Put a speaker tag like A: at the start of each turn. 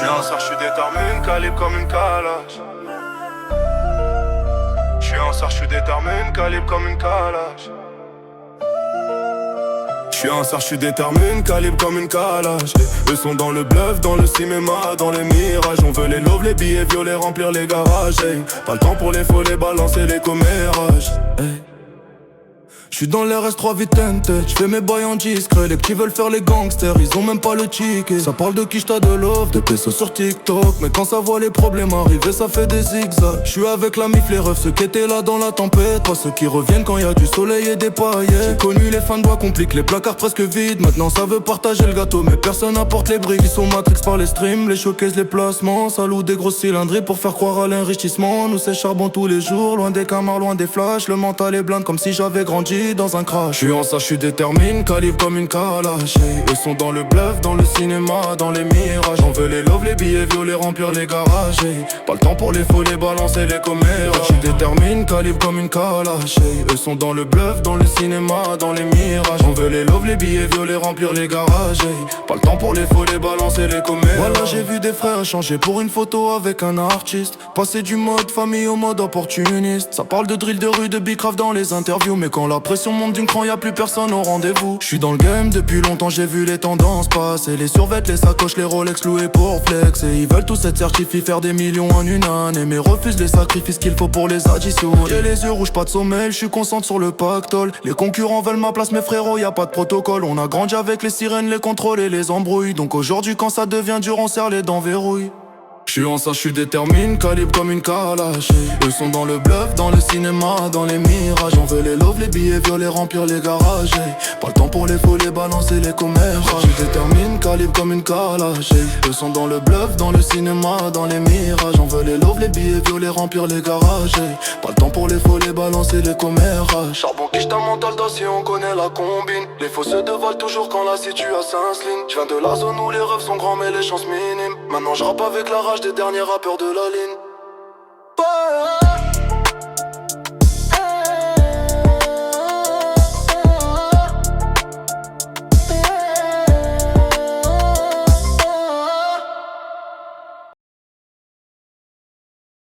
A: J'suis un sort, j'suis déterminé, calibre comme une calage. J'suis un sort, j'suis déterminé, calibre comme une calage. J'suis un sort, j'suis déterminé, calibre comme une calage. Eux sont dans le bluff, dans le cinéma, dans les mirages. On veut les loves, les billets violets, remplir les garages. Hey. Pas le temps pour les follets, balancer les commérages. Hey. J'suis dans les RS3 Vitente, j'fais mes bails en discret. Les petits veulent faire les gangsters, ils ont même pas le ticket. Ça parle de quicheta de love, de pesos sur TikTok. Mais quand ça voit les problèmes arriver, ça fait des zigzags. J'suis avec la mif, les refs, ceux qui étaient là dans la tempête. Pas ceux qui reviennent quand y a du soleil et des paillettes. J'ai connu les fins de bois compliquent, les placards presque vides. Maintenant ça veut partager le gâteau, mais personne apporte les briques. Ils sont matrix par les streams, les showcases, les placements. Ça loue des grosses cylindrées pour faire croire à l'enrichissement. Nous c'est charbon tous les jours, loin des camarades, loin des flashs. Le mental est blinde comme si j'avais grandi dans un crash. J'suis en ça, j'suis déterminé, calibre comme une calage. Eux sont dans le bluff, dans le cinéma, dans les mirages. On veut les loves, les billets violets, remplir les garages. Pas le temps pour les follets, balancer les commérages. J'suis déterminé, calibre comme une calage. Eux sont dans le bluff, dans le cinéma, dans les mirages. On veut les loves, les billets violets, remplir les garages. Pas le temps pour les follets, balancer les commérages. Voilà, j'ai vu des frères changer pour une photo avec un artiste. Passer du mode famille au mode opportuniste. Ça parle de drill de rue, de bicrave dans les interviews. Mais quand la pression monte d'une cran, y'a plus personne au rendez-vous. J'suis dans le game depuis longtemps, j'ai vu les tendances passer. Les survêtes, les sacoches, les Rolex loués pour flex. Et ils veulent tous être certifiés, faire des millions en une année. Mais refusent les sacrifices qu'il faut pour les additions. J'ai les yeux rouges, pas de sommeil, j'suis concentré sur le pactole. Les concurrents veulent ma place, mes frérots, y'a pas de protocole. On a grandi avec les sirènes, les contrôles et les embrouilles. Donc aujourd'hui quand ça devient dur, on serre les dents verrouilles. J'suis en ça, j'suis déterminé, calibre comme une calage. Eux sont dans le bluff, dans le cinéma, dans les mirages. On veut les loves, les billets violets, remplir les garages. Pas le temps pour les follets, balancer les commérages. J'suis déterminé, calibre comme une calage. Eux sont dans le bluff, dans le cinéma, dans les mirages. On veut les loves, les billets violets, remplir les garages. Pas le temps pour les follets, balancer les commérages. Charbon quiche ta mental d'acier, on connaît la combine. Les faux se dévalent toujours quand la situation s'incline. J'viens de la zone où les rêves sont grands mais les chances minimes. Maintenant j'rappe avec la rage des derniers rappeurs de la ligne.